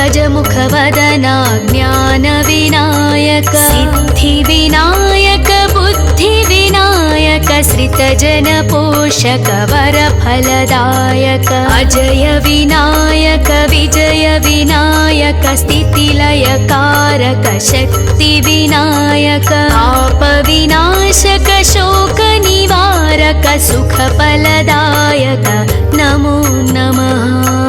गजमुखवदना ज्ञानविनायक सिद्धिविनायक बुद्धिविनायक श्रितजनपोषक वरफलदायक अजय विनायक विजय विनायक स्थितिलयकारक शक्तिविनायक पापविनाशक शोकनिवारक सुखफलदायक नमो नमः।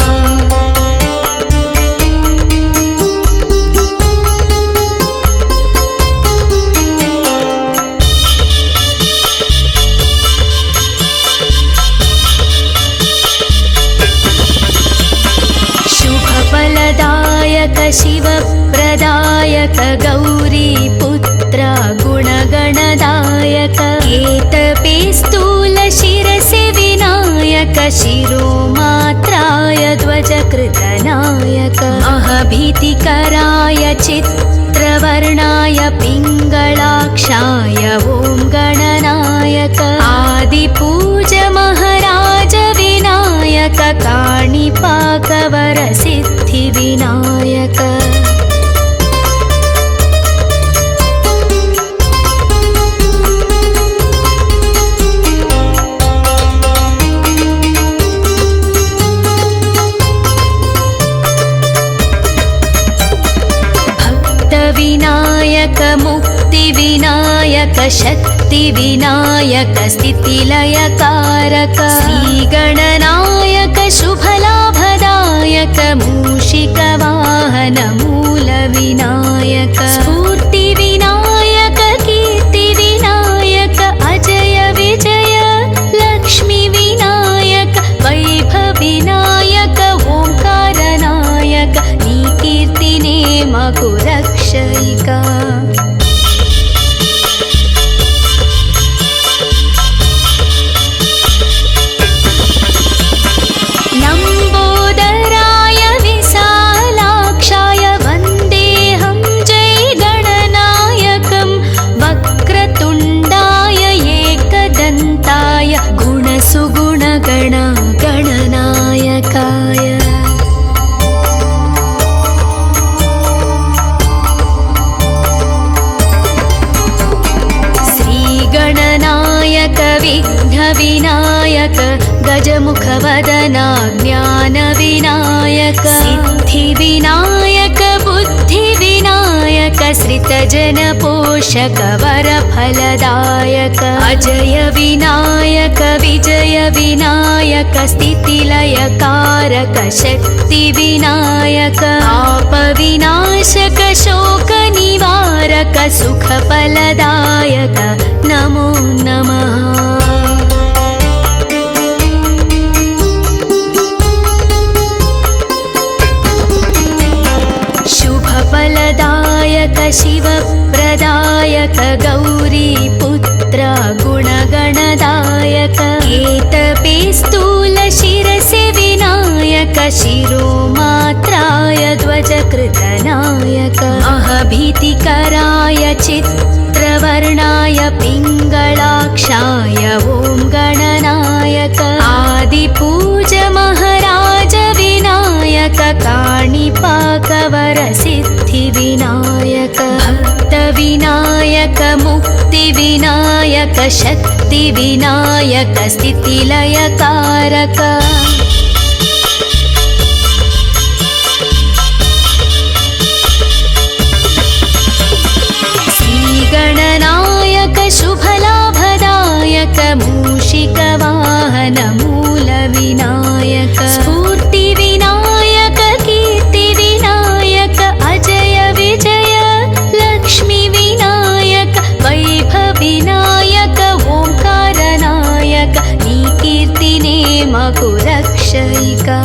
शिवप्रदायक गौरीपुत्र गुणगणदायक केतपे स्थूलशिरसि विनायक शिरोमात्राय ध्वजकृतनायक अहभीतिकराय चित्रवर्णाय पिङ्गलाक्षाय ॐ गणनायक आदिपूज महाराज विनायक काणिपाकवर सिद्धिविनायक भक्तविनायक मुक्तिविनायक शक्तिविनायक स्थितिलयकारक श्रीगणनायक शुभलाभदायक मूषिकवाहन मूलविनायक स्फूर्तिविनायक कीर्तिविनायक अजय विजय लक्ष्मीविनायक वैभवविनायक ओंकारनायक नी कीर्तिने मकु रक्षयिका विघ्नविनायक गजमुखवदना ज्ञानविनायक सिद्धिविनायक बुद्धिविनायक श्रितजनपोषक वरफलदायक अजय विनायक विजय विनायक स्थितिलयकारक शक्तिविनायक पापविनाशक शोकनिवारक सुखफलदायक नमो नमः। शुभफलदायक शिवप्रदायक गौरीपुत्र गुणगणदायक केतपे स्थूलशिरसि विनायक शिरोमात्राय ध्वजकृतनायक अहभीतिकराय चित्रवर्णाय पिङ्गलाक्षाय ॐ गणनायक आदिपूज महाराज विनायक काणिपाकवर सिद्धिविनायक भक्तविनायक मुक्तिविनायक शक्तिविनायक स्थितिलयकारक श्रीगणनायक शुभलाभदायक मूषिकवाहन मूलविनायक स्फूर्तिविनायक कीर्तिविनायक अजय विजय लक्ष्मीविनायक वैभवविनायक ओंकारनायक नी कीर्तिने मकु रक्षयिका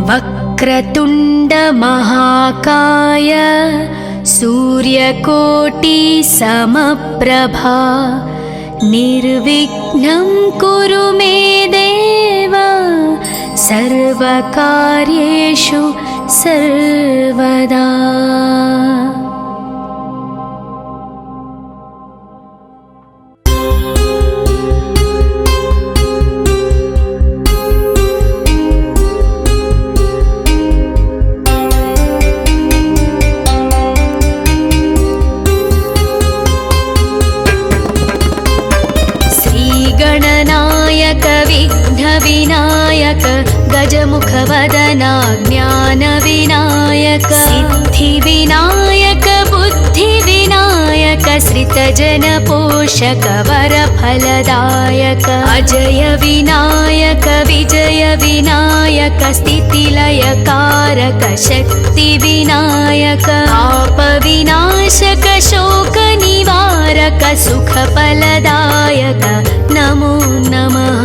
वक्रतुण्ड महाकाय सूर्यकोटिसमप्रभ सूर्यकोटि समप्रभा निर्विघ्नं कुरु मे देव सर्वकार्येषु सर्वदा। विघ्नविनायक गजमुखवदना ज्ञानविनायक सिद्धिविनायक बुद्धिविनायक श्रितजनपोषक वरफलदायक अजय विनायक विजय विनायक स्थितिलयकारक शक्तिविनायक पापविनाशक शोकनिवारक सुखफलदायक नमो नमः।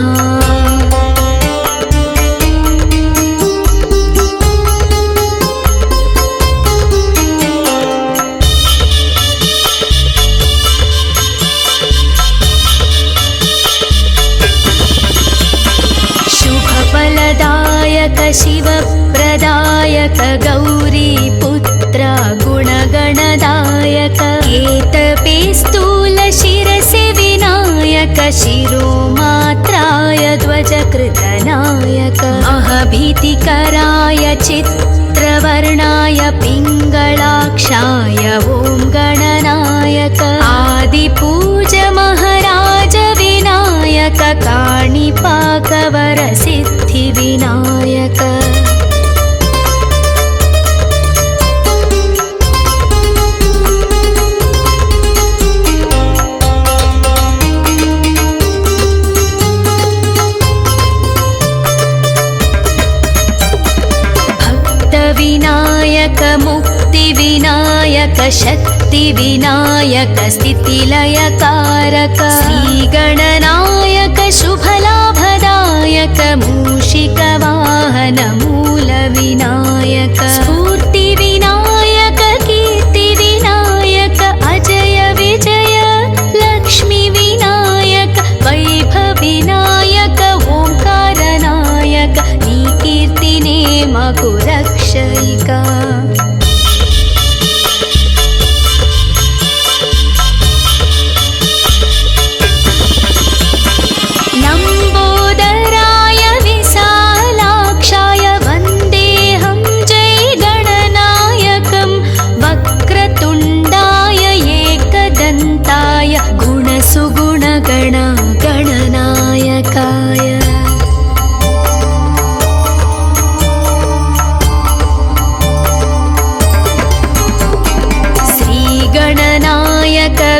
शुभफलदायक शिवप्रदायक गौरीपुत्र गुणगणदायक केतपे स्थूलशिरसि विनायक शिरोमात्राय ध्वजकृतनायक अहभीतिकराय चित्रवर्णाय पिङ्गलाक्षाय ॐ गणनायक आदिपूज महाराज विनायक काणिपाकवरसिद्धिविनायक भक्तविनायक मुक्तिविनायक शक्तिविनायक स्थितिलयकारक श्रीगणनायक शुभलाभदायक मूषिकवाहन मूलविनायक स्फूर्तिविनायक कीर्तिविनायक अजय विजय लक्ष्मीविनायक वैभविनायक ओंकारनायक नी कीर्तिने मकु रक्षयिका।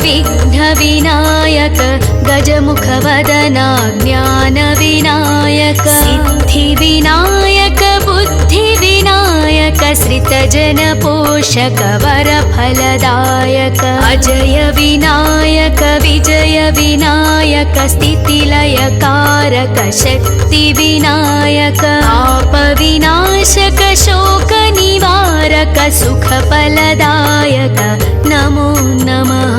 विघ्नविनायक गजमुखवदना ज्ञानविनायक सिद्धिविनायक बुद्धिविनायक श्रितजनपोषक वरफलदायक अजय विनायक विजय विनायक स्थितिलयकारक शक्तिविनायक पापविनाशक शोकनिवारक सुखफलदायक नमो नमः।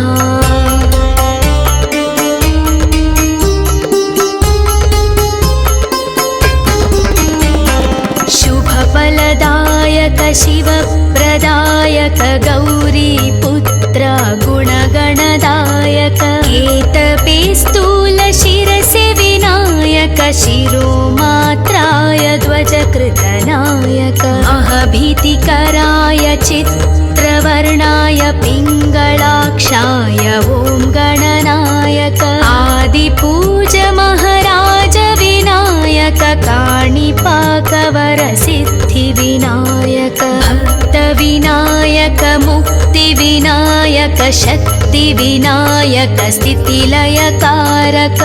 शुभफलदायक शिवप्रदायक गौरीपुत्र गुणगणदायक केतपे स्थूलशिरसि विनायक शिरोमात्राय ध्वजकृतनायक अहभीतिकराय चित्रवर्णाय पिङ्गलाक्षाय ॐ गणनायक आदिपूज महाराज विनायक काणिपाकवरसिद्धिविनायक भक्तविनायक मुक्तिविनायक शक्तिविनायक स्थितिलयकारक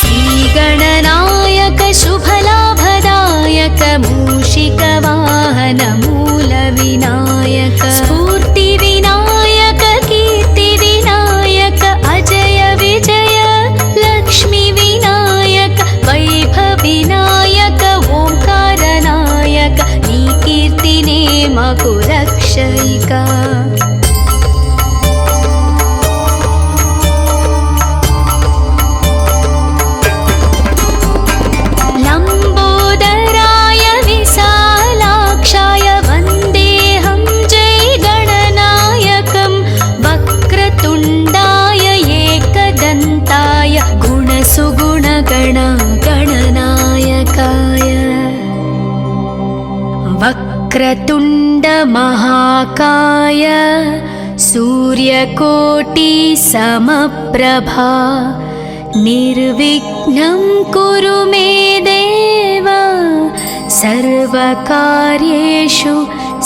श्रीगणनायक शुभलाभदायक मूषिकवाहन मूलविनायक स्फूर्तिविनायक कीर्तिविनायक अजय विजय लक्ष्मीविनायक वैभविनायक మాకు రక్షయిక లంబోదరాయ విశాలాక్షాయ వందేహం జై గణనాయకం వక్రతుండాయ ఏకదంతాయ గుణసుగుణగణ గణనాయకాయ వక్రతుండ మహాకాయ సూర్యకోటి సమప్రభా నిర్విఘ్నం కురు మే దేవ సర్వకార్యేషు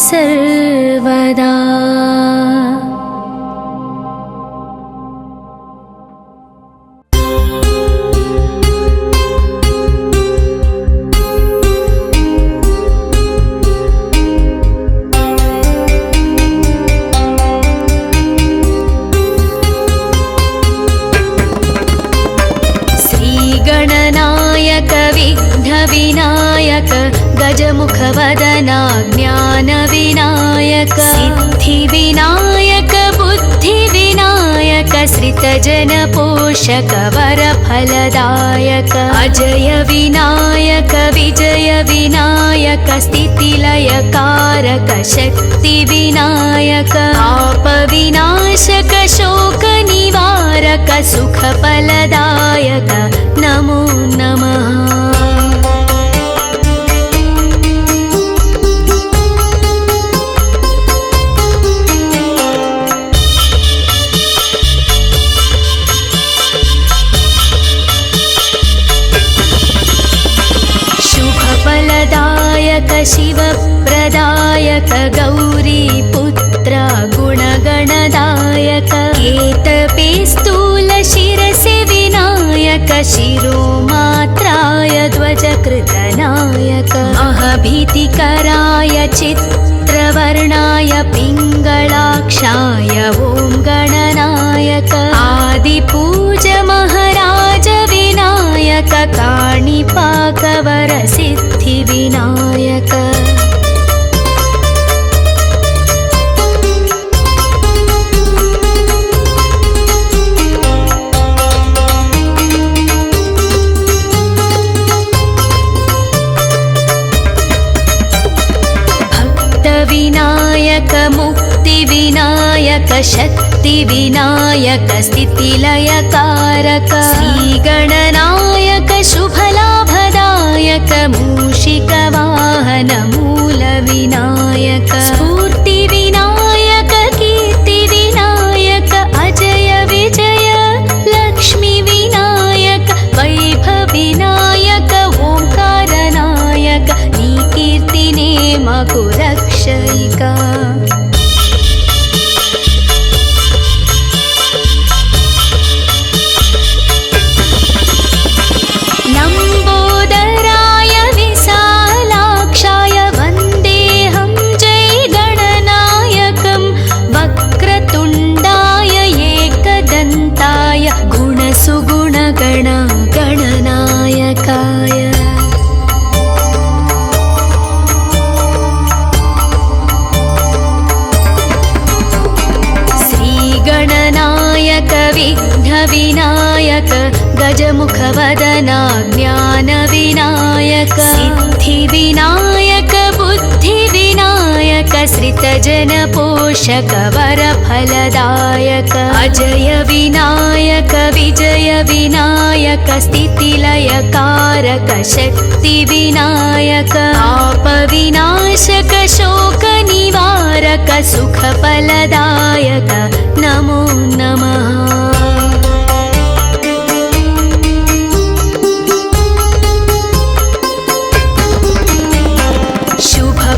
సర్వదా. गणनायक विघ्न विनायक गजमुख वदना ज्ञान विनायक सिद्धि विनायक बुद्धि विनायक श्रितजन पोषक वर फलदायक अजय विनायक विजय विनायक स्थितिलय कारक शक्ति विनायक पाप विनाशक शोक निवारक सुख फलदायक नमो नमः. शुभफलदायक शिवप्रदायक गौरी पुत्र गुणगणदायक केतपे स्थूल शिरसे विनायक शिरोमात्राय ध्वजकृतनायक महभीतिकराय चित्रवर्णाय पिङ्गलाक्षाय ॐ गणनायक आदिपूज महाराज विनायक काणिपाकवर सिद्धि विनायक विनायक मुक्ति विनायक शक्ति विनायक स्थितिलय कारक श्री गणनायक शुभलाभदायक मूषिक वाहन मूल विनायक स्फूर्ति विनायक कीर्ति विनायक अजय विजय लक्ष्मी विनायक वैभव विनायक ओंकार नायक नी कीर्तिने माकु रक्षयिका. लंबोदराय विशालाक्षाय वन्देहं जय गणनायकं वक्रतुण्डाय एकदन्ताय गुणसुगुणगण गणनायकाय गणनायक विघ्न विनायक गजमुख वदना ज्ञान विनायक सिद्धि विनायक बुद्धि विनायक श्रितजन पोषक वर फलदायक अजय विनायक विजय विनायक स्थितिलय कारक शक्ति विनायक पाप विनाशक शोक निवारक सुख फलदायक नमो नमः.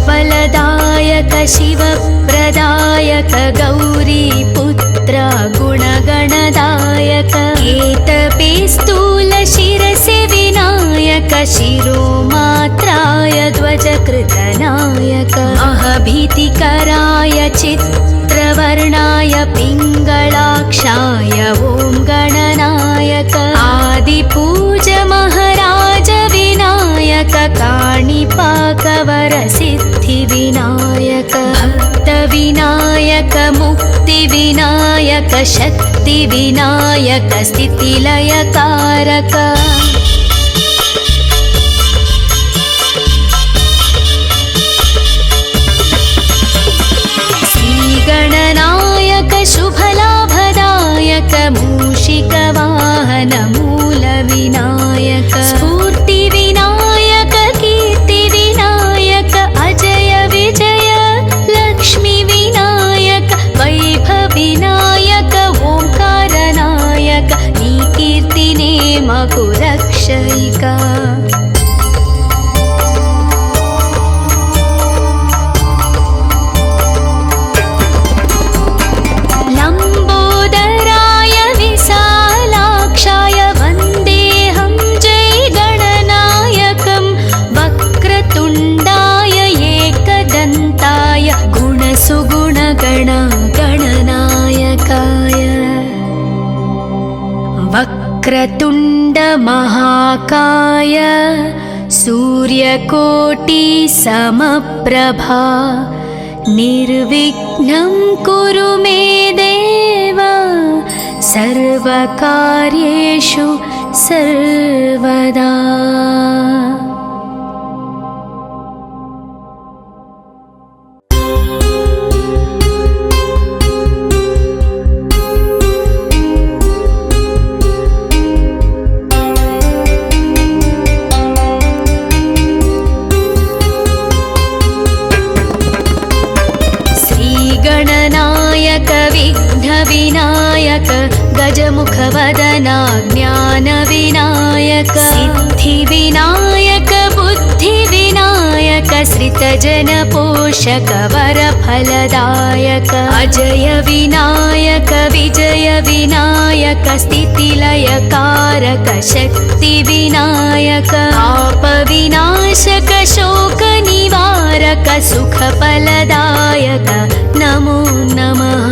शुभफलदायक शिवप्रदायक गौरी पुत्र गुणगणदायक केतपे स्थूल शिरसे विनायक शिरोमात्राय ध्वजकृतनायक महभीतिकराय चित्रवर्णाय पिङ्गलाक्षाय ॐ गणनायक आदिपूज महाराज विनायक काणिपाकवर सिद्धि विनायक गणनायक भक्तविनायक मुक्तिविनायक शक्तिविनायक स्थितिलयकारक श्रीगणनायक शुभलाभदायक मूषिकवाहन मूलविनायक स्फूर्तिविनायक कीर्तिविनायक अजय विजय लक्ष्मीविनायक वैभवविनायक ओंकारनायक नी कीर्तिने मकु रक्षयिका गणनायकाय वक्रतुण्ड महाकाय सूर्यकोटि समप्रभा निर्विघ्नं कुरु मे देव सर्वकार्येषु सर्वदा। गणनायक विघ्नविनायक गजमुखवदना ज्ञानविनायक सिद्धिविनायक बुद्धिविनायक श्रितजनपोषक वरफलदायक अजय विनायक विजय विनायक स्थितिलयकारक शक्तिविनायक पापविनाशक शोकनिवारक सुखफलदायक नमो नमः।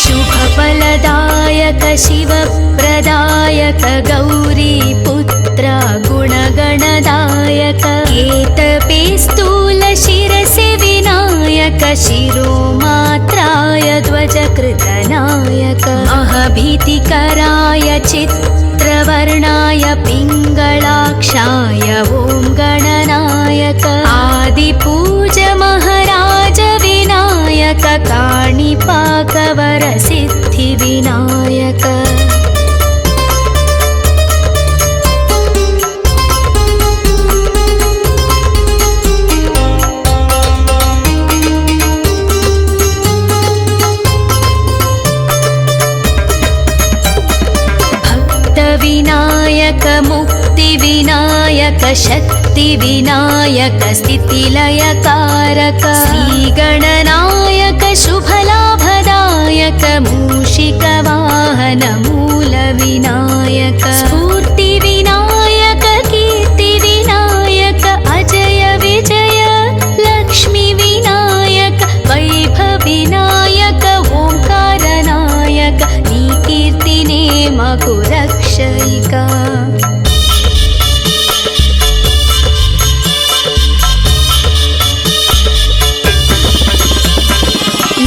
शुभफलदायक शिवप्रदायक गौरीपुत्र गुणगणदायक केतपे स्थूल शिरसि विनायक शिरोमात्राय ध्वजकृतनायक अहभीतिकराय चित्रवर्णाय पिङ्गलाक्षाय ॐ गणनायक आदिपूज महाराज विनायक काणिपाकवर सिद्धिविनायक विनायक मुक्तिविनायक शक्तिविनायक स्थितिलयकारक श्रीगणनायक शुभलाभदायक मूषिकवाहन मूलविनायक स्फूर्तिविनायक कीर्तिविनायक अजय विजय लक्ष्मीविनायक वैभवविनायक ओंकारनायक नी कीर्तिने मकु रक्षयिका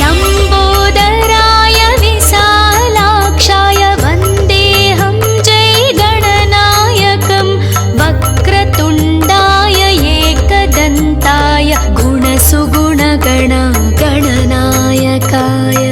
लम्बोदराय विशालाक्षाय वन्देऽहं जय गणनायकं वक्रतुण्डाय एकदन्ताय गुणसुगुणगण गणनायकाय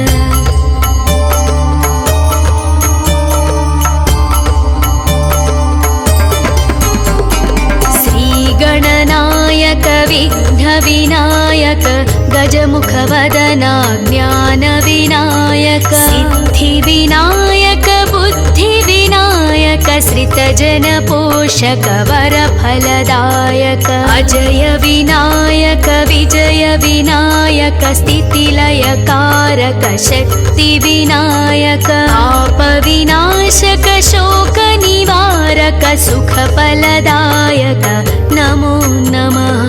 गणनायक विघ्नविनायक गजमुखवदना ज्ञानविनायक सिद्धिविनायक बुद्धिविनायक श्रितजनपोषक वरफलदायक अजय विनायक विजय विनायक स्थितिलयकारक शक्तिविनायक पापविनाशक शोकनिवारक सुखफलदायक नमो नमः।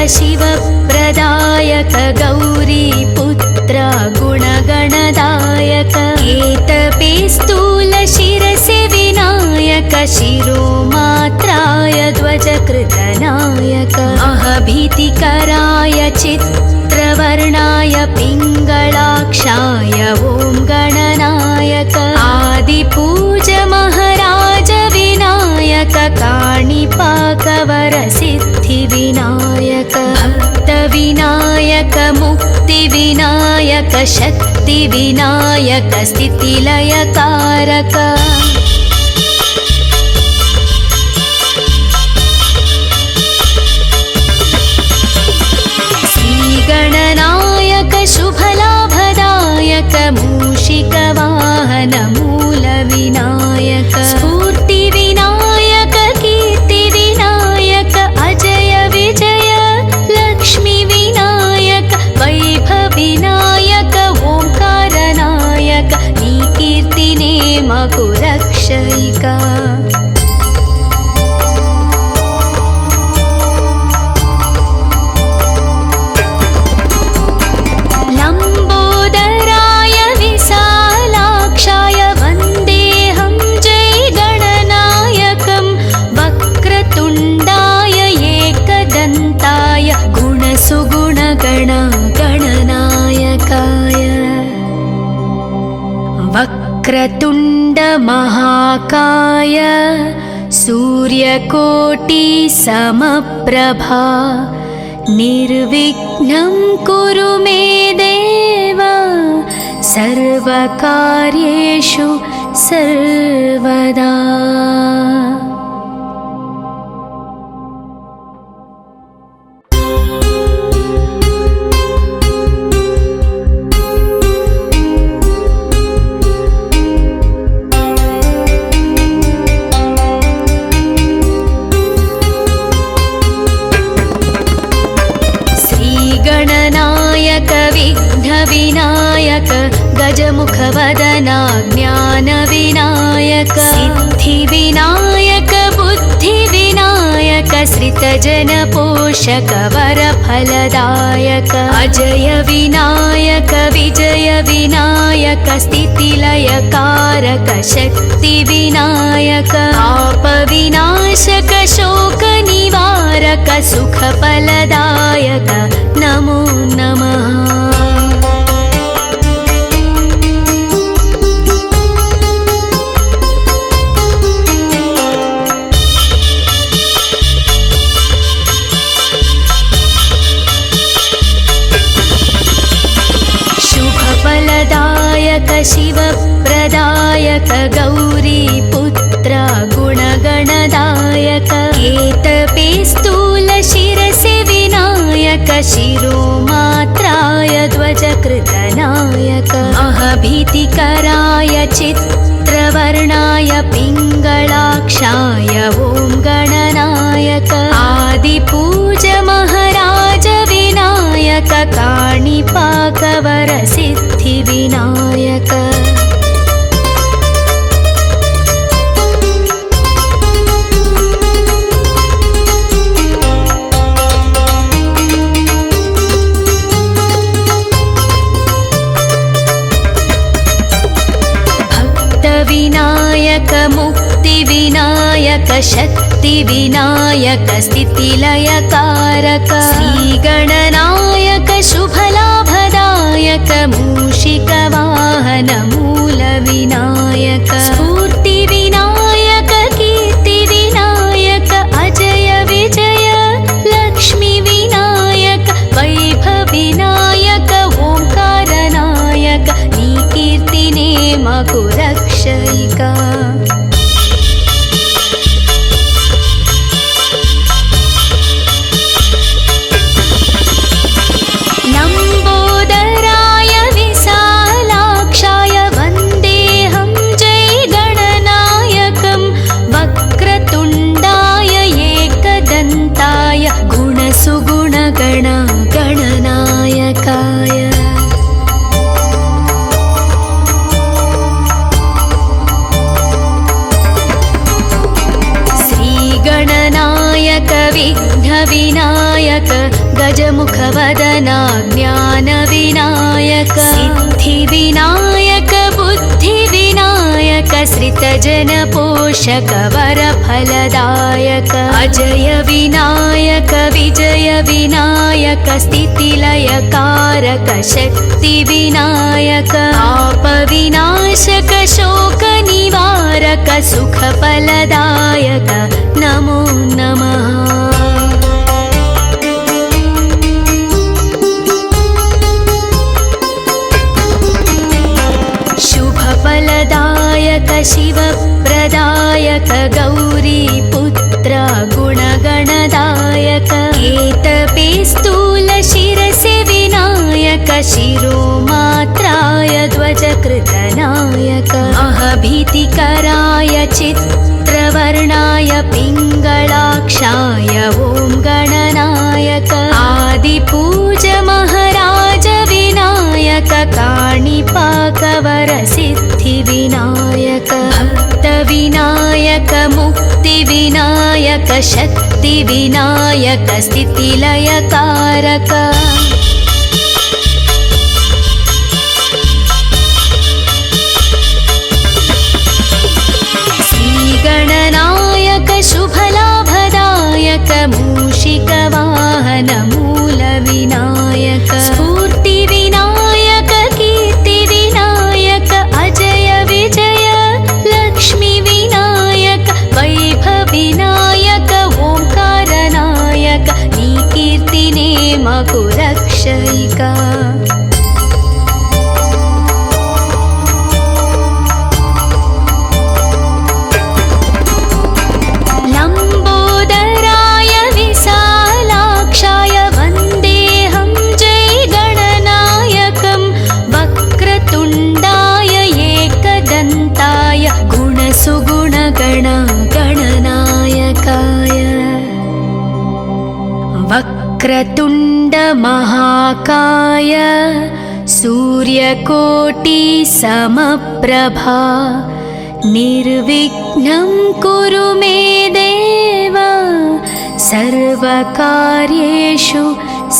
शिवप्रदायक गौरीपुत्र गुणगणदायक केतपे स्थूलशिरसि विनायक शिरोमात्राय ध्वजकृतनायक अहभीतिकराय चित्रवर्णाय पिङ्गलाक्षाय ॐ गणनायक आदिपूज महाराज विनायक काणिपाकवरसिद्धिविनायक भक्तविनायक मुक्तिविनायक शक्तिविनायक स्थितिलयकारक श्रीगणनायक शुभलाभदायक मूषिकवाहन मूलविनायक स्फूर्तिविनायक कीर्तिविनायक अजय विजय लक्ष्मीविनायक वैभविनायक ओंकारनायक नी कीर्तिने मकु रक्षयिका गणनायकाय वक्रतुण्ड महाकाय सूर्यकोटि समप्रभा निर्विघ्नं कुरु मे देव सर्वकार्येषु सर्वदा। विघ्नविनायक गजमुखवदना ज्ञानविनायक सिद्धिविनायक बुद्धिविनायक श्रितजनपोषक वरफलदायक अजय विनायक विजय विनायक स्थितिलयकारक शक्तिविनायक पापविनाशक शोकनिवारक सुखफलदायक नमो नमः। शुभफलदायक शिवप्रदायक गौरीपुत्र गुणगणदायक केतपे स्थूलशिरसि विनायक शिरोमात्राय ध्वजकृतनायक अहभीतिकराय चित्रवर्णाय पिङ्गलाक्षाय ॐ गणनायक आदिपूज महाराज विनायक काणिपाकवरसिद्धिविनायक विनायक मुक्तिविनायक शक्तिविनायक स्थितिलयकारक श्रीगणनायक शुभलाभदायक मूषिकवाहन मूलविनायक स्फूर्तिविनायक कीर्तिविनायक अजय विजय लक्ष्मीविनायक वैभविनायक ओंकारनायक नी कीर्तिने मकु रक्षयिका लम्बोदराय विशालाक्षाय वन्देऽहं जय गणनायकं वक्रतुण्डाय एकदन्ताय गुणसुगुणगण गणनायकाय विघ्नविनायक गजमुखवदना ज्ञानविनायक सिद्धिविनायक बुद्धिविनायक श्रितजनपोषक वरफलदायक अजय विनायक विजय विनायक स्थितिलयकारक शक्तिविनायक पापविनाशक शोकनिवारक सुखफलदायक नमो नमः। शुभफलदायक शिवप्रदायक गौरीपुत्र गुणगणदायक केतपे स्थूलशिरसि विनायक शिरोमात्राय ध्वजकृतनायक महभीतिकराय चित्रवर्णाय पिङ्गलाक्षाय ॐ गणनायक आदिपूज महाराज विनायक काणिपाकवर सिद्धिविनायक भक्तविनायक मुक्तिविनायक शक्तिविनायक स्थितिलयकारक श्रीगणनायक शुभलाभदायक मूषिकवाहन मूलविनायक स्फूर्तिविनायक कीर्तिविनायक अजय विजय लक्ष्मीविनायक वैभवविनायक ओंकारनायक नी कीर्तिने मकु रक्षयिका। लम्बोदराय विशालाक्षाय वन्देऽहं जयगणनायकं वक्रतुण्डाय एकदन्ताय गुणसुगुणगणगणनायकाय वक्रतुण्डमहाकाय सूर्यकोटिसमप्रभा निर्विघ्नं कुरु मे देव सर्वकार्येषु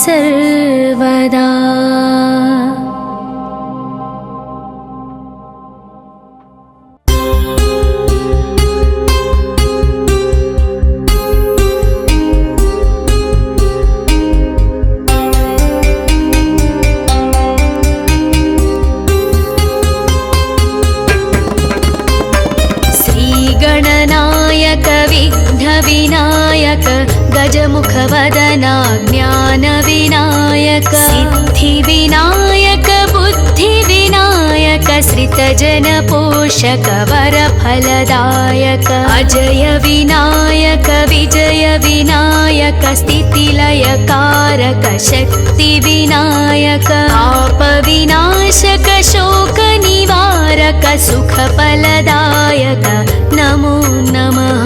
सर्वदा। गणनायक विघ्नविनायक गजमुखवदना ज्ञानविनायक सिद्धिविनायक बुद्धिविनायक श्रितजनपोषक वरफलदायक अजय विनायक विजय विनायक स्थितिलयकारक शक्तिविनायक पापविनाशक शोकनिवारक सुखफलदायक नमो नमः।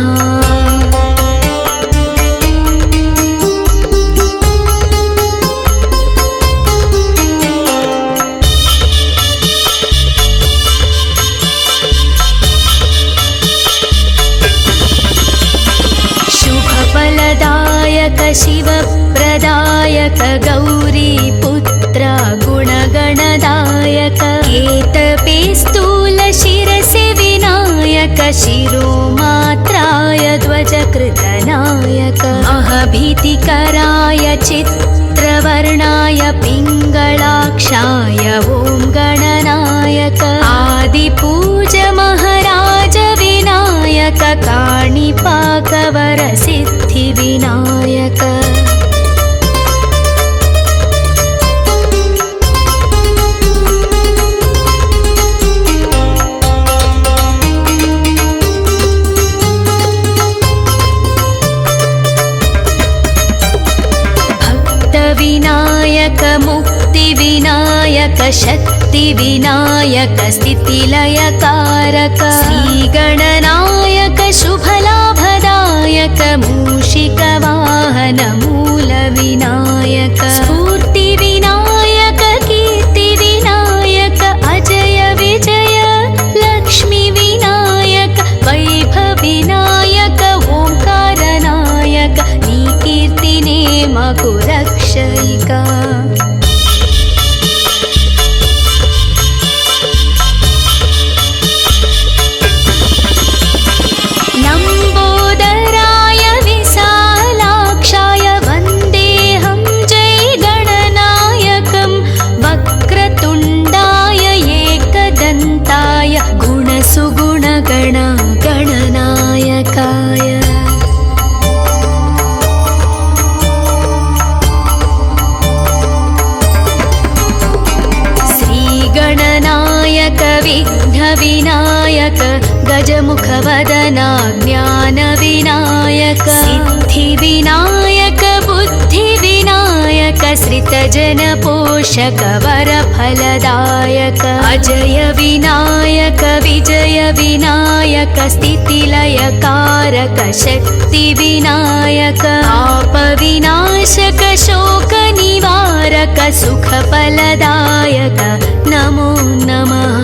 शुभफलदायक शिवप्रदायक गौरीपुत्र गुणगणदायक केतपे स्थूलशिरसि विनायक शिरोमात्राय ध्वजकृतनायक महभीतिकराय चित्रवर्णाय पिङ्गलाक्षाय ॐ गणनायक आदिपूज महाराज विनायक काणिपाकवर सिद्धिविनायक विनायक मुक्तिविनायक शक्तिविनायक स्थितिलयकारक श्रीगणनायक शुभलाभदायक मूषिकवाहन मूलविनायक स्फूर्तिविनायक कीर्तिविनायक अजय विजय लक्ष्मीविनायक वैभवविनायक ओंकारनायक नी कीर्तिने मकु रक्षय। विनायक गजमुखवदना ज्ञानविनायक सिद्धिविनायक बुद्धिविनायक श्रितजनपोषक वरफलदायक अजय विनायक विजय विनायक स्थितिलयकारक शक्तिविनायक आपविनाशक शोकनिवारक सुखफलदायक नमो नमः।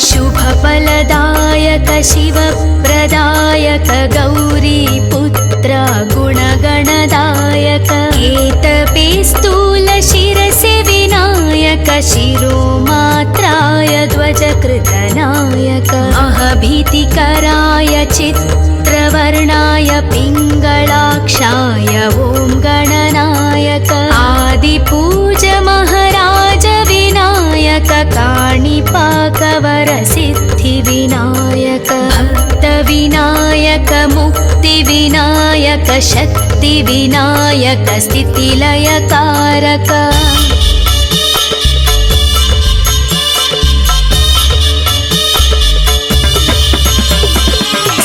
शुभफलदायक शिवप्रदायक गौरीपुत्र गुणगणदायक केतपे स्थूलशिरसि विनायक शिरोमात्राय ध्वजकृतनायक अहभीतिकराय चित्रवर्णाय पिङ्गलाक्षाय ॐ गणनायक आदिपूज महाराज विनायक काणिपाकवरसिद्धिविनायक भक्तविनायक मुक्तिविनायक शक्तिविनायक स्थितिलयकारक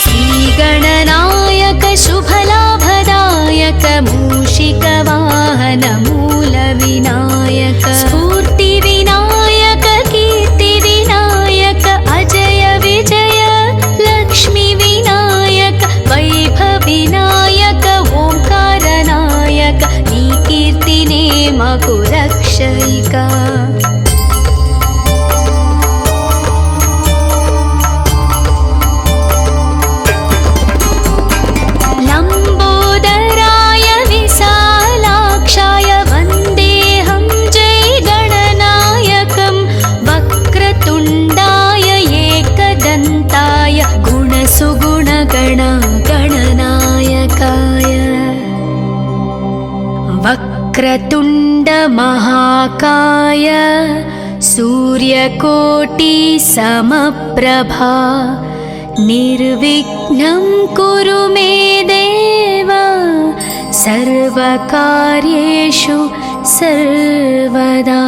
श्रीगणनायक शुभलाभदायक मूषिकवाहन मूलविनायक स्फूर्तिविनायक कीर्तिविनायक अजय विजय लक्ष्मीविनायक वैभवविनायक ओंकारनायक नी कीर्तिने मकु रक्षयिका। वक्रतुण्ड महाकाय सूर्यकोटि समप्रभा निर्विघ्नं कुरु मे देव सर्वकार्येषु सर्वदा।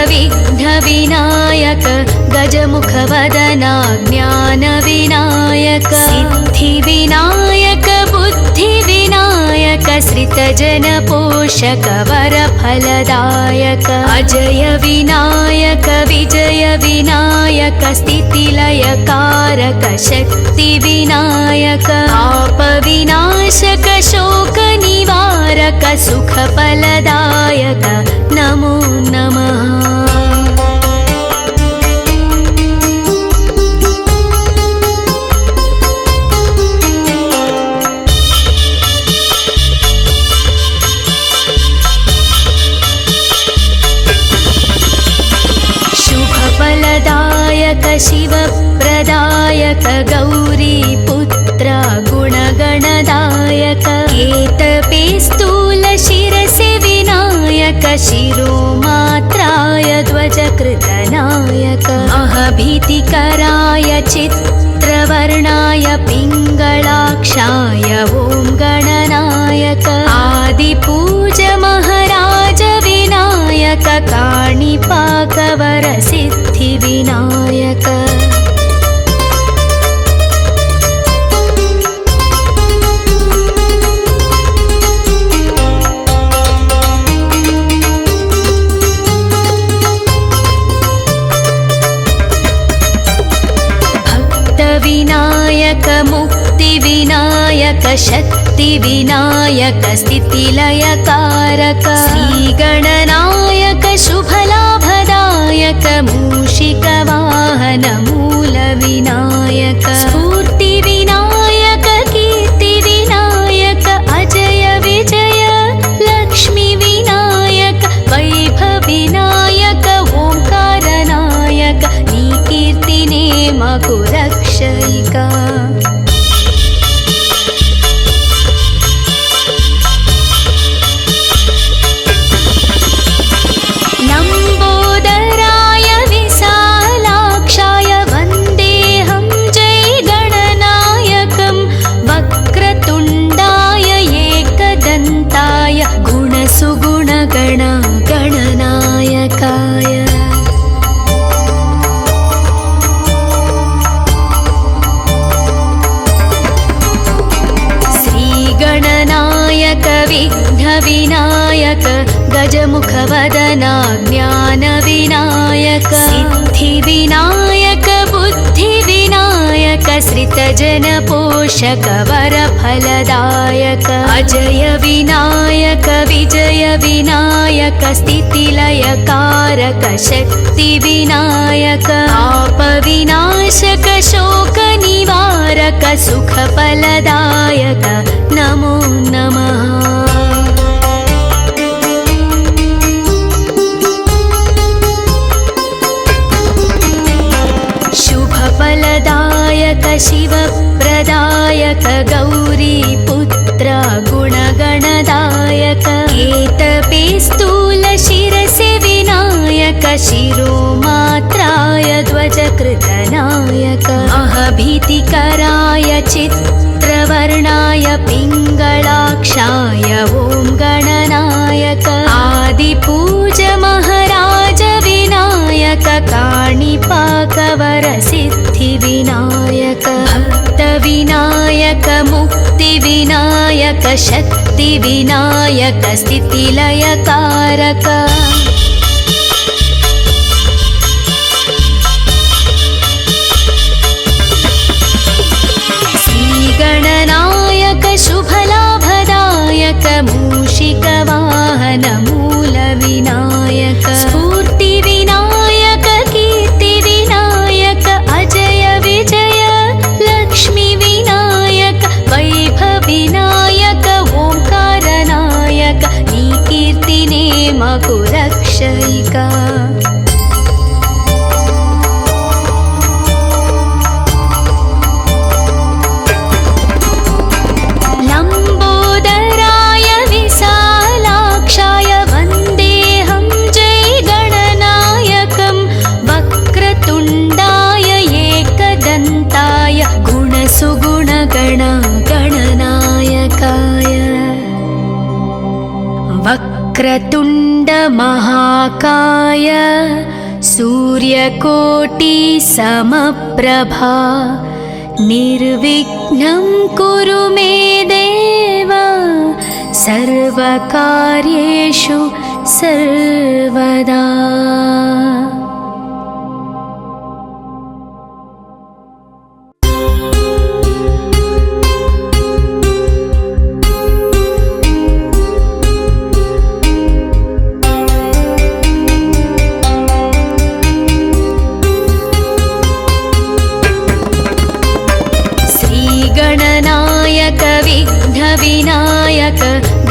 विघ्नविनायक गजमुखवदना ज्ञानविनायक सिद्धिविनायक बुद्धिविनायक श्रितजनपोषक वरफलदायक अजय विनायक विजय विनायक स्थितिलयकारक शक्तिविनायक आपविनाशक शोकनिवारक सुखफलदायक नमो नमः। शुभफलदायक शिवप्रदायक गौरीपुत्र गुणगणदायक केतपे स्थूलशिरसि विनायक शिरोमात्राय ध्वजकृतनायक अहभीतिकराय चित्रवर्णाय पिङ्गलाक्षाय ॐ गणनायक आदिपूज महाराज विनायक काणिपाकवरसिद्धिविनायक भक्तविनायक मुक्तिविनायक शक्तिविनायक स्थितिलयकारक श्रीगणनायक शुभलाभदायक मूषिकवाहन मूलविनायक स्फूर्तिविनायक कीर्तिविनायक अजय विजय लक्ष्मीविनायक वैभवविनायक ओंकारनायक नी कीर्तिने माकु रक्षयिका लम्बोदराय विशालाक्षाय वन्देऽहं जयगणनायकं वक्रतुण्डाय एकदन्ताय गुणसुगुणगणगणनायकाय श्रीगणनायक विघ्नविनायक गजमुखवदना ज्ञानविनायक सिद्धिविनायक बुद्धिविनायक श्रितजनपोषक वरफलदायक अजय विनायक विजय विनायक स्थितिलयकारक शक्तिविनायक आपविनाशक शोकनिवारक सुखफलदायक नमो नमः। शुभफलदायक शिवप्रदायक गौरीपुत्र गुणगणदायक एतपे स्थूलशिरसि विनायक शिरोमात्राय ध्वजकृतनायक अहभीतिकराय चित्रवर्णाय पिङ्गलाक्षाय ॐ गणनायक आदिपूज महाराज विनायक काणिपाकवरसिद्धिविनायक भक्तविनायक मुक्तिविनायक शक्तिविनायक स्थितिलयकारक श्रीगणनायक शुभलाभदायक मूषिकवाहन मूलविनायक स्फूर्तिविनायक कीर्तिविनायक अजय विजय लक्ष्मीविनायक वैभवविनायक ओंकारनायक नी कीर्तिने माकु रक्षयिका लम्बोदराय विशालाक्षाय वन्देऽहं जयगणनायकं वक्रतुण्डाय एकदन्ताय गुणसुगुणगणगणनायकाय वक्रतुण्ड महाकाय सूर्यकोटिसमप्रभा निर्विघ्नं कुरु मे देव सर्वकार्येषु सर्वदा। गणनायक विघ्नविनायक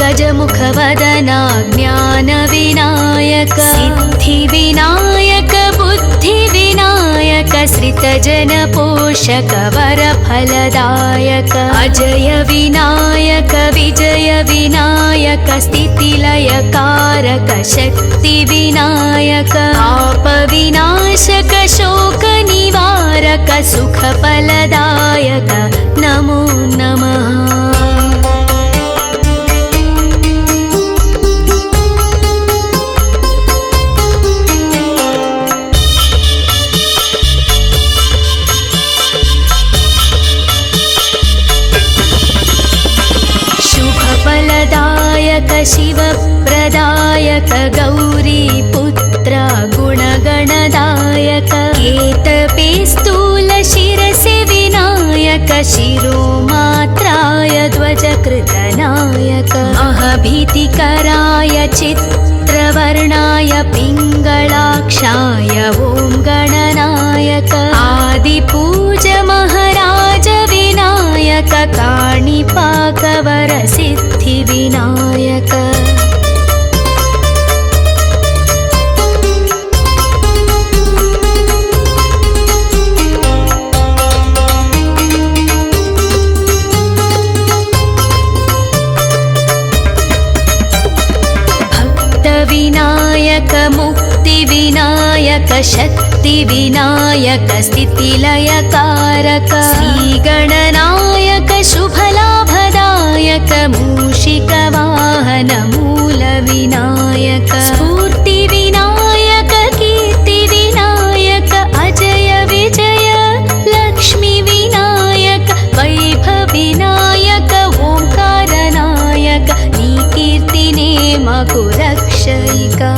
गजमुखवदना ज्ञानविनायक सिद्धिविनायक बुद्धिविनायक श्रितजनपोषक वरफलदायक अजय विनायक विजय विनायक स्थितिलयकारक शक्तिविनायक आपविनाशक शोकनिवारक सुखफलदायक नमो नमः। शुभफलदायक शिवप्रदायक गौरीपुत्र गुणगणदायक एतपे स्थूलशिरसि विनायक शिरोमात्राय ध्वजकृतनायक अहभीतिकराय चित्रवर्णाय पिङ्गलाक्षाय ॐ गणनायक आदिपूज महाराज विनायक काणिपाकवरसिद्धिविनायक विनायक शक्तिविनायक स्थितिलयकारक श्रीगणनायक शुभलाभदायक मूषिकवाहन मूलविनायक स्फूर्तिविनायक कीर्तिविनायक अजय विजय लक्ष्मीविनायक वैभवविनायक ओंकारनायक नी कीर्तिने मगु रक्षयिका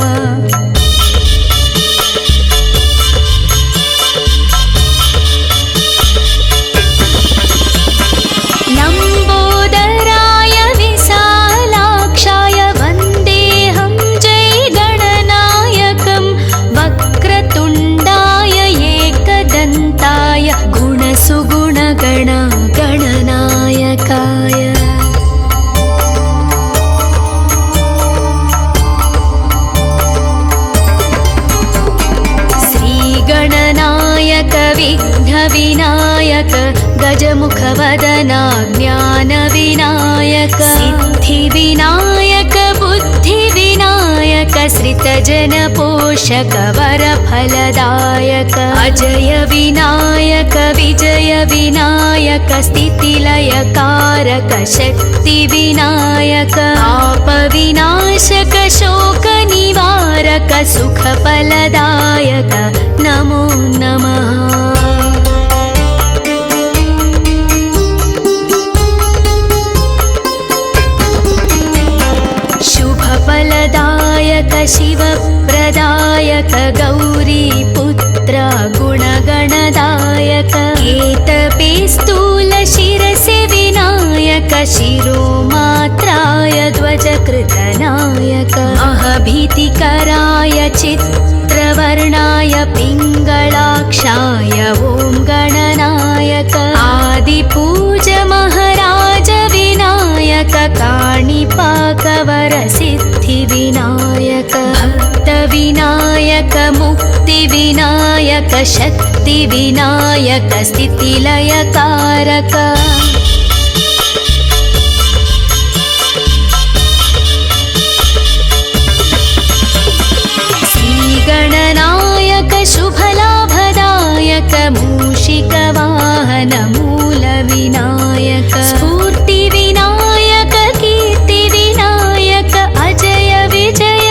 विघ्नविनायक गजमुखवदना ज्ञानविनायक सिद्धिविनायक बुद्धिविनायक श्रितजनपोषक वरफलदायक अजय विनायक विजय विनायक स्थितिलयकारक शक्तिविनायक आपविनाशक शोकनिवारक सुखफलदायक नमो नमः। शुभफलदायक शिवप्रदायक गौरीपुत्र गुणगणदायक केतपे स्थूलशिरसे विनायक शिरोमात्राय ध्वजकृतनायक महभीतिकराय चित्रवर्णाय पिङ्गलाक्षाय ॐ गणनायक आदिपूज महाराज विनायक काणिपाकवरसिद्धिविनायक भक्तविनायक मुक्तिविनायक शक्तिविनायक स्थितिलयकारक श्रीगणनायक शुभलाभदायक मूषिकवाहन मूलविनायक स्फूर्तिविनायक कीर्तिविनायक अजय विजय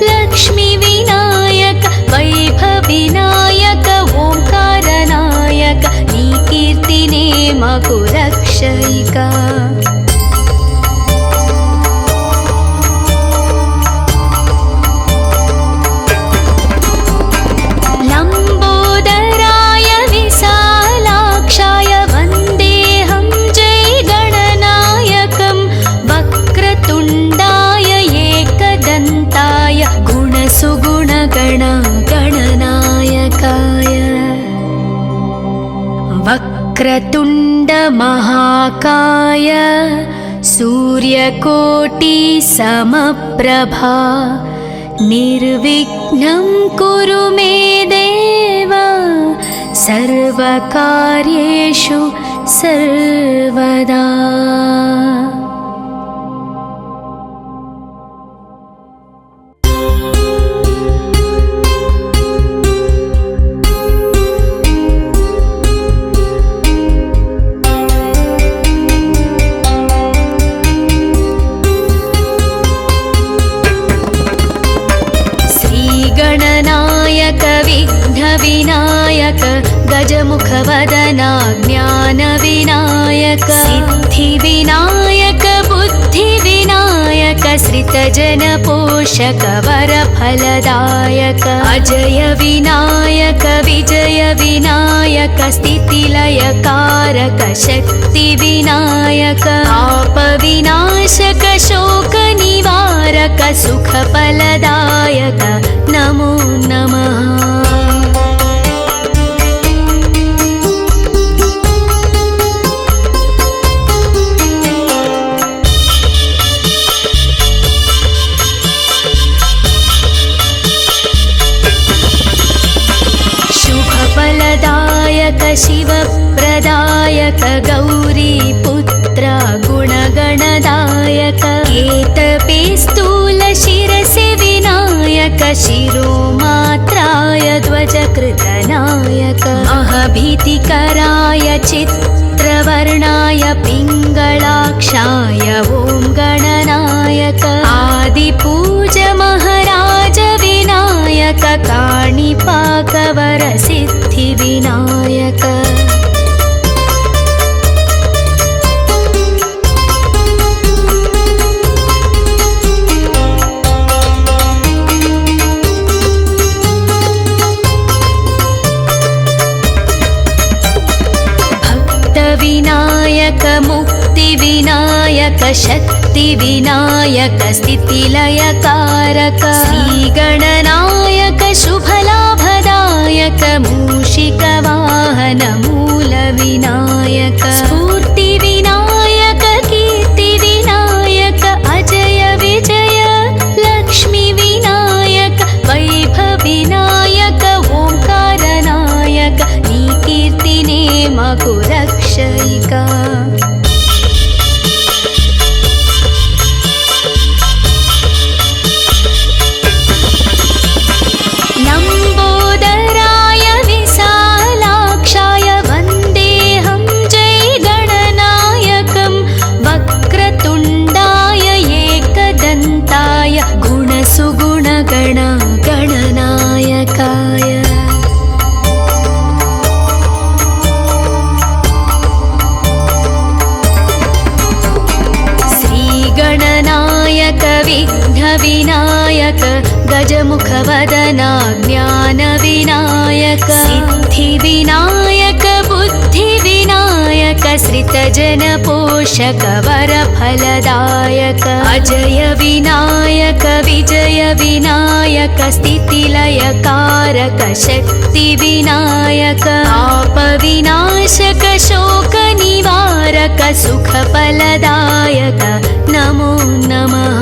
लक्ष्मीविनायक वैभवविनायक ओंकारनायक नी कीर्तिने मगु रक्षयिका वक्रतुण्ड महाकाय सूर्यकोटि समप्रभा निर्विघ्नं कुरु मे देव सर्वकार्येषु सर्वदा। गणनायक विघ्नविनायक गजमुखवदना ज्ञानविनायक सिद्धिविनायक बुद्धिविनायक श्रितजनपोषक वरफलदायक अजय विनायक विजय विनायक स्थितिलयकारक शक्तिविनायक आपविनाशक शोकनिवारक सुखफलदायक नमो नमः। शुभफलदायक शिवप्रदायक गौरीपुत्र गुणगणदायक केतपे स्थूलशिरसे विनायक शिरोमात्राय ध्वजकृतनायक अहभीतिकराय चित्रवर्णाय पिङ्गलाक्षाय ॐ गणनायक आदिपूज महाराज विनायक काणिपाकवर सिद्धिविनायक विनायक मुक्तिविनायक शक्तिविनायक स्थितिलयकारक श्रीगणनायक शुभलाभदायक मूषिकवाहन मूलविनायक स्फूर्तिविनायक कीर्तिविनायक अजय विजय लक्ष्मीविनायक वैभविनायक ओंकारनायक नी कीर्तिने मकु रक्षयिका लम्बोदराय विशालाक्षाय वन्देऽहं जय गणनायकं वक्रतुण्डाय एकदन्ताय गुणसुगुणगण गणनायकाय गणनायक विघ्नविनायक गजमुखवदना ज्ञानविनायक सिद्धिविनायक बुद्धिविनायक श्रितजनपोषक वरफलदायक अजय विनायक विजय विनायक स्थितिलयकारक शक्तिविनायक आपविनाशक शोकनिवारक सुखफलदायक नमो नमः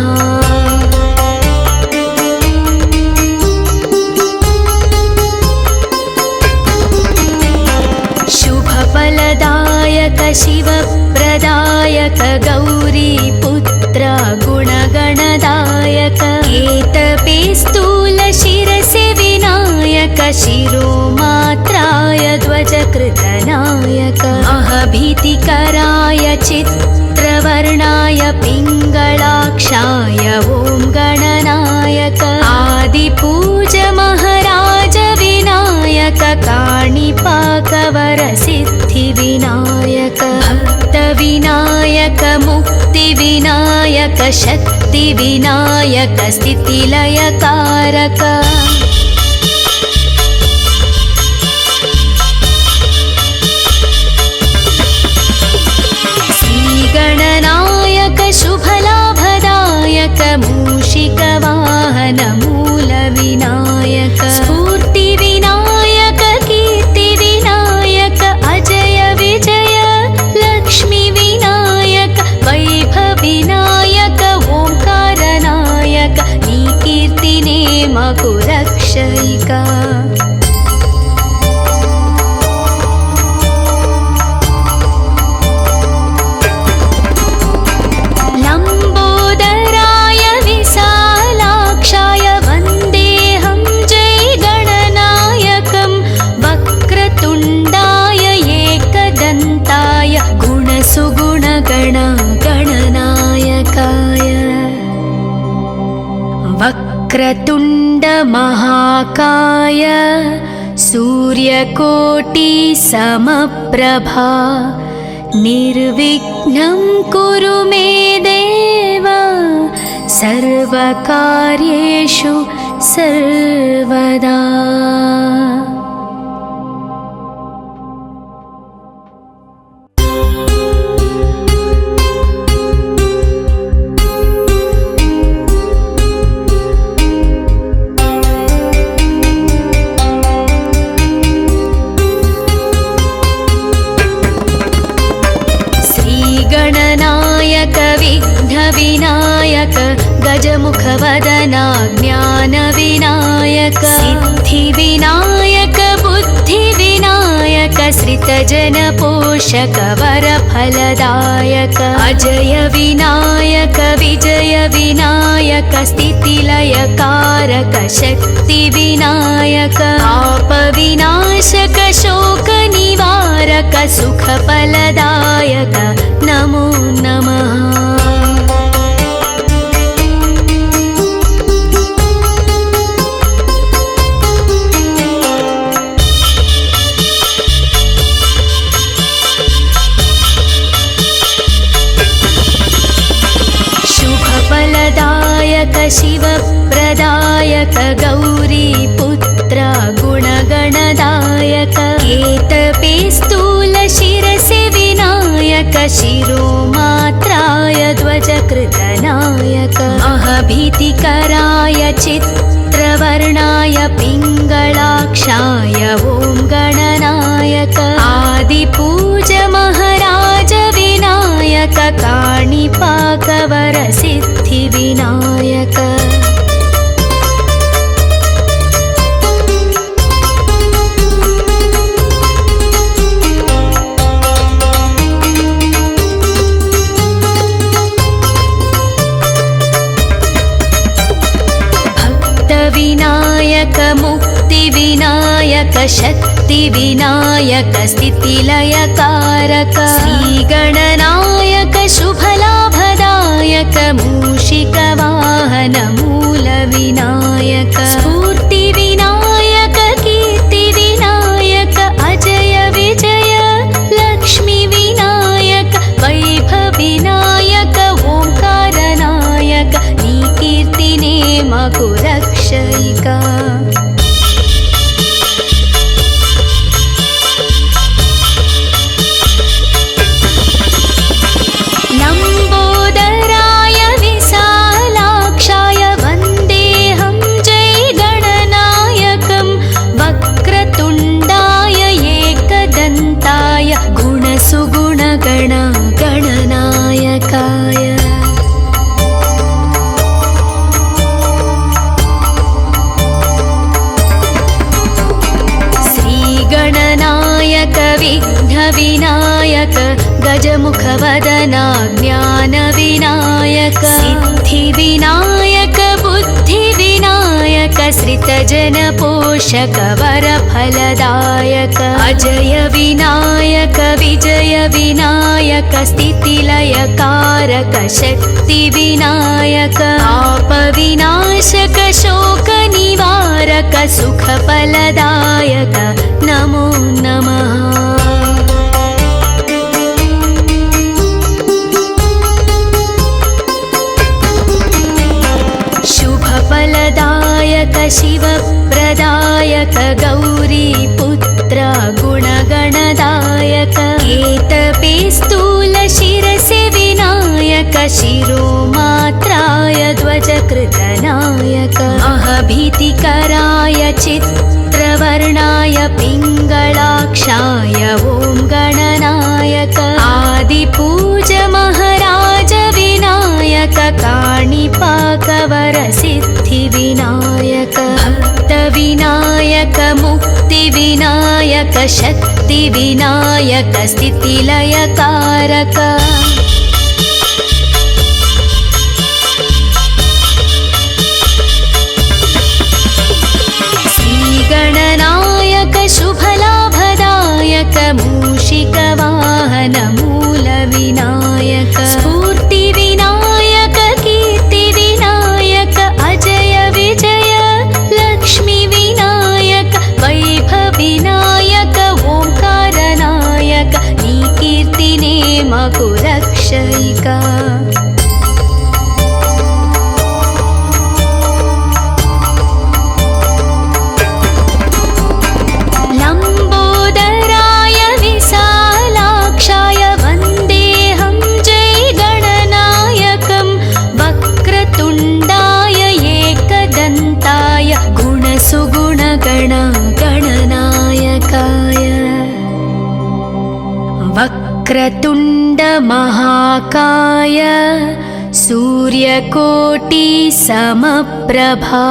शुभफलदायक शिवप्रदायक गौरीपुत्र गुणगणदायक केतपे स्थूलशिरसि विनायक शिरोमात्राय ध्वजकृतनायक अहभीतिकराय चित्रवर्णाय पिङ्गलाक्षाय ॐ गणनायक आदिपूज महाराज विनायक काणिपाकवर सिद्धिविनायक भक्तविनायक मुक्तिविनायक शक्तिविनायक स्थितिलयकारक श्रीगणनायक शुभलाभदायक मूषिकवाहन मूलविनायक स्फूर्तिविनायक कीर्तिविनायक अजय विजय लक्ष्मीविनायक वैभविनायक ओंकारनायक नी कीर्तिने मकु रक्षयिका लम्बोदराय विशालाक्षाय वन्देऽहं जय गणनायकं वक्रतुण्डाय एकदन्ताय गुणसुगुणगण गणनायकाय वक्रतुण्ड महाकाय सूर्यकोटि समप्रभा निर्विघ्नं कुरु मे देव सर्वकार्येषु सर्वदा गणनायक विघ्नविनायक गजमुखवदना ज्ञानविनायक सिद्धिविनायक बुद्धिविनायक श्रितजनपोषक वरफलदायक अजय विनायक विजय विनायक स्थितिलयकारक शक्तिविनायक पापविनाशक शोकनिवारक सुखफलदायक नमो नमः। शुभफलदायक शिवप्रदायक गौरीपुत्र गुणगणदायक केतपे स्थूलशिरसि विनायक शिरोमात्राय ध्वजकृतनायक महभीतिकराय चित्रवर्णाय पिङ्गलाक्षाय ॐ गणनायक आदिपूज महाराज विनायक काणिपाकवर सिद्धिविनायक भक्तविनायक मुक्तिविनायक शक्तिविनायक स्थितिलयकारक श्रीगणनायक शुभलाभदायक मूषिकवाहन मूलविनायक स्फूर्तिविनायक कीर्तिविनायक अजय विजय लक्ष्मीविनायक वैभवविनायक ओंकारनायक नी कीर्तिने मकु रक्षयिका। लम्बोदराय विशालाक्षाय वन्देऽहं जय गणनायकं वक्रतुण्डाय एकदन्ताय गुणसुगुणगण गणनायकाय श्रीगणनायक विघ्नविनायक गजमुखवदना ज्ञानविनायक सिद्धिविनायक बुद्धिविनायक श्रितजनपोषक वरफलदायक अजय विनायक विजय विनायक स्थितिलयकारक शक्तिविनायक पापविनाशक शोकनिवारक सुखफलदायक नमो नमः। शुभफलदायक शिवप्रदायक गौरीपुत्र गुणगणदायक केतपे स्थूलशिरसि विनायक शिरोमात्राय ध्वजकृतनायक महभीतिकराय चित्रवर्णाय पिङ्गलाक्षाय ॐ गणनायक आदिपूज महाराज विनायक काणिपाकवर सिद्धिविनायक भक्तविनायक मुक्तिविनायक शक्तिविनायक स्थितिलयकारक श्रीगणनायक शुभलाभदायक मूषिकवाहन मूलविनायक स्फूर्तिविनायक कीर्तिविनायक अजय विजय लक्ष्मीविनायक वैभवविनायक ओंकारनायक नी कीर्तिने मकु रक्षयिका। लम्बोदराय विशालाक्षाय वन्देऽहं जय गणनायकं वक्रतुण्डाय एकदन्ताय गुणसुगुणगण गणनायकाय वक्रतुण्ड महाकाय सूर्यकोटि समप्रभा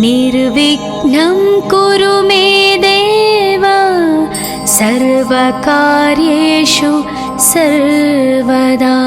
निर्विघ्नं कुरु मे देव सर्वकार्येषु सर्वदा।